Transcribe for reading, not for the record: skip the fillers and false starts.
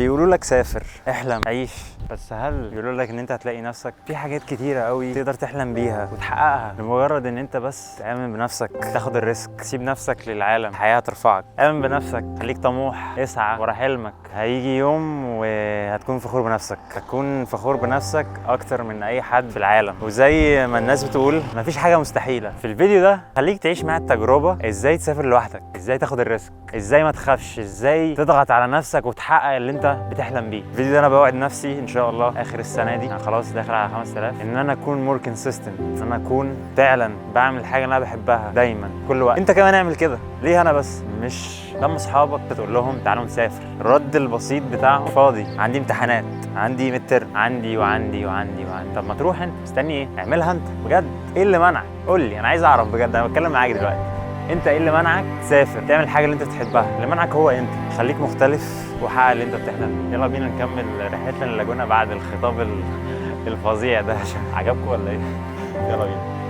بيقولوا لك سافر، احلم، عيش، بس هل بيقولوا لك ان انت هتلاقي نفسك؟ في حاجات كتيرة قوي تقدر تحلم بيها وتحققها لمجرد ان انت بس تآمن بنفسك، تاخد الريسك، تسيب نفسك للعالم. الحياة هترفعك. آمن بنفسك، خليك طموح، اسعى ورا حلمك. هيجي يوم وهتكون فخور بنفسك، هتكون فخور بنفسك اكتر من اي حد في العالم. وزي ما الناس بتقول مفيش حاجة مستحيلة. في الفيديو ده خليك تعيش معايا التجربة، ازاي تسافر لوحدك، ازاي تاخد الريسك، ازاي ما تخافش، ازاي تضغط على نفسك وتحقق اللي انت بتحلم بيه. الفيديو ده انا بوعد نفسي ان شاء الله اخر السنه دي، انا خلاص داخل على 5000، ان انا اكون مور كونسيستنت، ان انا اكون فعلا بعمل الحاجه اللي انا بحبها دايما كل وقت. انت كمان اعمل كده. ليه انا بس؟ مش لما اصحابك تقول لهم تعالوا نسافر، الرد البسيط بتاعهم فاضي، عندي امتحانات، عندي متر، عندي وعندي وعندي وعندي. طب ما تروح انت، مستني ايه؟ اعملها انت بجد. ايه اللي منعك؟ قول لي، انا عايز اعرف بجد. انا بتكلم معاك دلوقتي، انت ايه اللي منعك تسافر تعمل الحاجه اللي انت بتحبها؟ اللي منعك هو انت. خليك مختلف وحقق اللي انت بتحلم بيه. يلا بينا نكمل رحلتنا للاجونة بعد الخطاب الفظيع ده. عجبكم ولا ايه؟ يلا بينا.